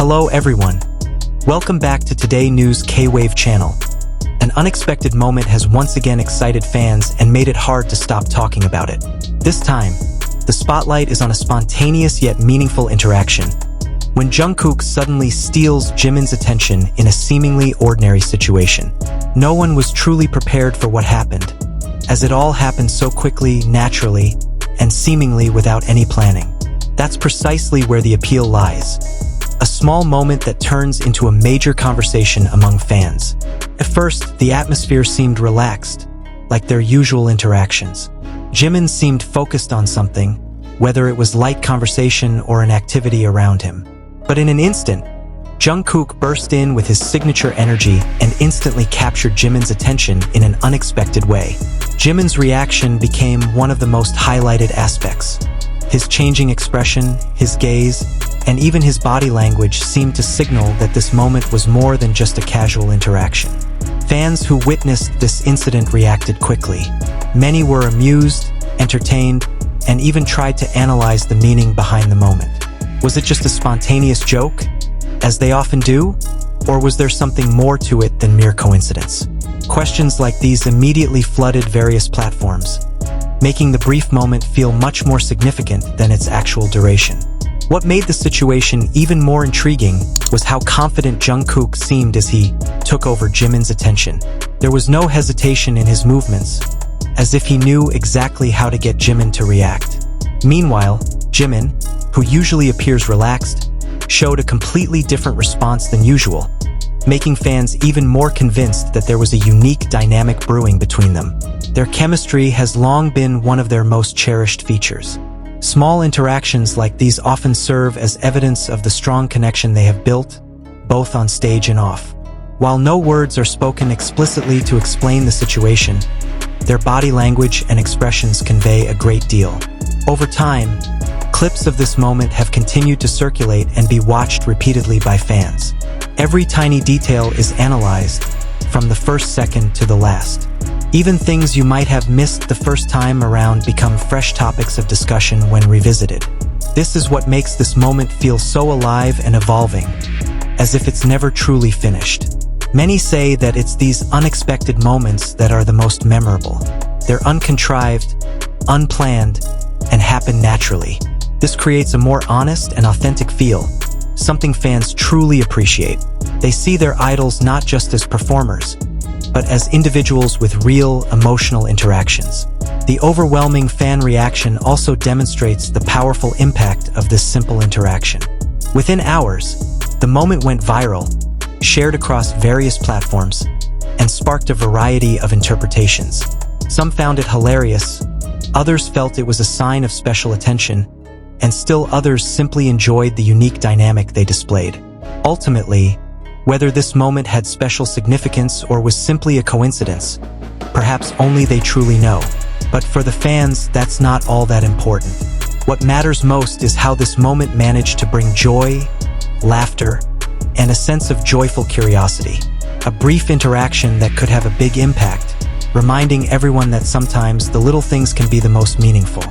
Hello everyone. Welcome back to Today News K-Wave channel. An unexpected moment has once again excited fans and made it hard to stop talking about it. This time, the spotlight is on a spontaneous yet meaningful interaction. When Jungkook suddenly steals Jimin's attention in a seemingly ordinary situation. No one was truly prepared for what happened, as it all happened so quickly, naturally, and seemingly without any planning. That's precisely where the appeal lies. A small moment that turns into a major conversation among fans. At first, the atmosphere seemed relaxed, like their usual interactions. Jimin seemed focused on something, whether it was light conversation or an activity around him. But in an instant, Jungkook burst in with his signature energy and instantly captured Jimin's attention in an unexpected way. Jimin's reaction became one of the most highlighted aspects. His changing expression, his gaze, and even his body language seemed to signal that this moment was more than just a casual interaction. Fans who witnessed this incident reacted quickly. Many were amused, entertained, and even tried to analyze the meaning behind the moment. Was it just a spontaneous joke, as they often do? Or was there something more to it than mere coincidence? Questions like these immediately flooded various platforms, making the brief moment feel much more significant than its actual duration. What made the situation even more intriguing was how confident Jungkook seemed as he took over Jimin's attention. There was no hesitation in his movements, as if he knew exactly how to get Jimin to react. Meanwhile, Jimin, who usually appears relaxed, showed a completely different response than usual, making fans even more convinced that there was a unique dynamic brewing between them. Their chemistry has long been one of their most cherished features. Small interactions like these often serve as evidence of the strong connection they have built, both on stage and off. While no words are spoken explicitly to explain the situation, their body language and expressions convey a great deal. Over time, clips of this moment have continued to circulate and be watched repeatedly by fans. Every tiny detail is analyzed, from the first second to the last. Even things you might have missed the first time around become fresh topics of discussion when revisited. This is what makes this moment feel so alive and evolving, as if it's never truly finished. Many say that it's these unexpected moments that are the most memorable. They're uncontrived, unplanned, and happen naturally. This creates a more honest and authentic feel, something fans truly appreciate. They see their idols not just as performers, but as individuals with real emotional interactions. The overwhelming fan reaction also demonstrates the powerful impact of this simple interaction. Within hours, the moment went viral, shared across various platforms, and sparked a variety of interpretations. Some found it hilarious, others felt it was a sign of special attention, and still others simply enjoyed the unique dynamic they displayed. Ultimately, whether this moment had special significance or was simply a coincidence, perhaps only they truly know. But for the fans, that's not all that important. What matters most is how this moment managed to bring joy, laughter, and a sense of joyful curiosity. A brief interaction that could have a big impact, reminding everyone that sometimes the little things can be the most meaningful.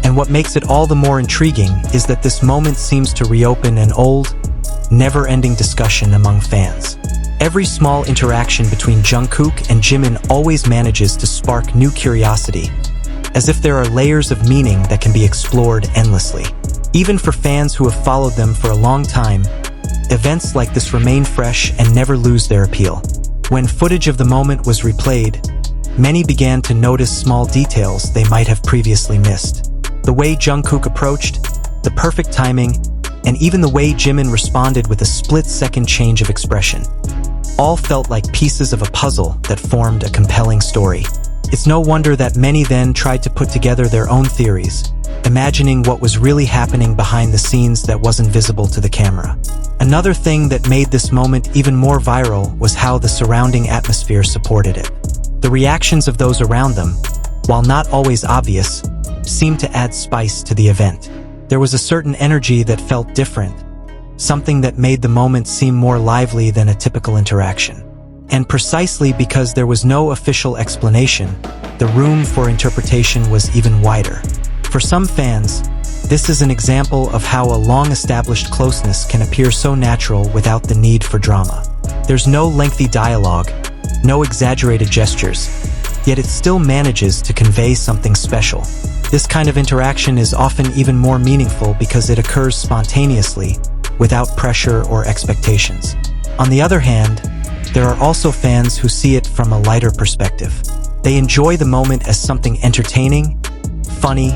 And what makes it all the more intriguing is that this moment seems to reopen an old, never-ending discussion among fans. Every small interaction between Jungkook and Jimin always manages to spark new curiosity, as if there are layers of meaning that can be explored endlessly. Even for fans who have followed them for a long time, events like this remain fresh and never lose their appeal. When footage of the moment was replayed, many began to notice small details they might have previously missed. The way Jungkook approached, the perfect timing, and even the way Jimin responded with a split-second change of expression, all felt like pieces of a puzzle that formed a compelling story. It's no wonder that many then tried to put together their own theories, imagining what was really happening behind the scenes that wasn't visible to the camera. Another thing that made this moment even more viral was how the surrounding atmosphere supported it. The reactions of those around them, while not always obvious, seemed to add spice to the event. There was a certain energy that felt different, something that made the moment seem more lively than a typical interaction. And precisely because there was no official explanation, the room for interpretation was even wider. For some fans, this is an example of how a long-established closeness can appear so natural without the need for drama. There's no lengthy dialogue, no exaggerated gestures, yet it still manages to convey something special. This kind of interaction is often even more meaningful because it occurs spontaneously, without pressure or expectations. On the other hand, there are also fans who see it from a lighter perspective. They enjoy the moment as something entertaining, funny,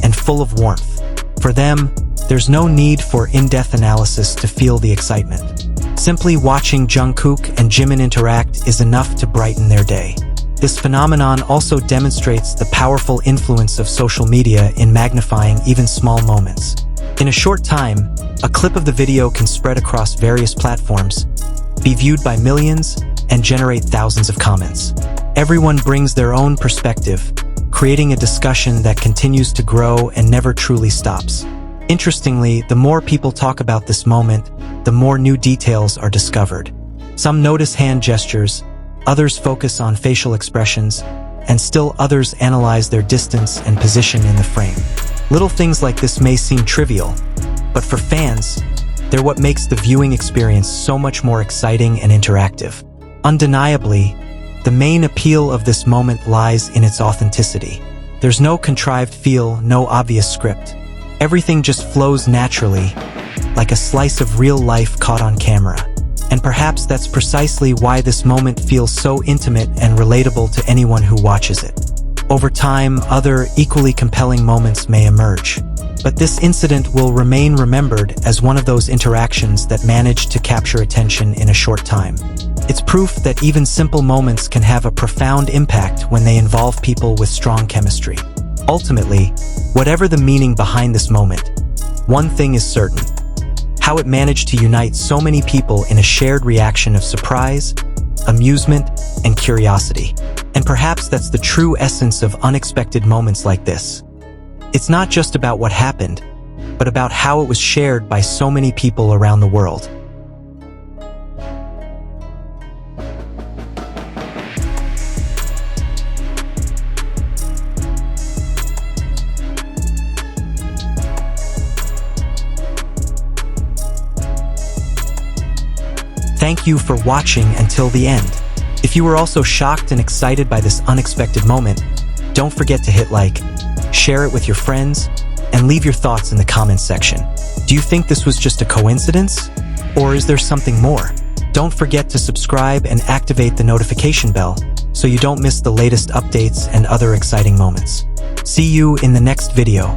and full of warmth. For them, there's no need for in-depth analysis to feel the excitement. Simply watching Jungkook and Jimin interact is enough to brighten their day. This phenomenon also demonstrates the powerful influence of social media in magnifying even small moments. In a short time, a clip of the video can spread across various platforms, be viewed by millions, and generate thousands of comments. Everyone brings their own perspective, creating a discussion that continues to grow and never truly stops. Interestingly, the more people talk about this moment, the more new details are discovered. Some notice hand gestures, others focus on facial expressions, and still others analyze their distance and position in the frame. Little things like this may seem trivial, but for fans, they're what makes the viewing experience so much more exciting and interactive. Undeniably, the main appeal of this moment lies in its authenticity. There's no contrived feel, no obvious script. Everything just flows naturally, like a slice of real life caught on camera. And perhaps that's precisely why this moment feels so intimate and relatable to anyone who watches it. Over time, other equally compelling moments may emerge, but this incident will remain remembered as one of those interactions that managed to capture attention in a short time. It's proof that even simple moments can have a profound impact when they involve people with strong chemistry. Ultimately, whatever the meaning behind this moment, one thing is certain: how it managed to unite so many people in a shared reaction of surprise, amusement, and curiosity. And perhaps that's the true essence of unexpected moments like this. It's not just about what happened, but about how it was shared by so many people around the world. Thank you for watching until the end. If you were also shocked and excited by this unexpected moment, don't forget to hit like, share it with your friends, and leave your thoughts in the comments section. Do you think this was just a coincidence? Or is there something more? Don't forget to subscribe and activate the notification bell so you don't miss the latest updates and other exciting moments. See you in the next video.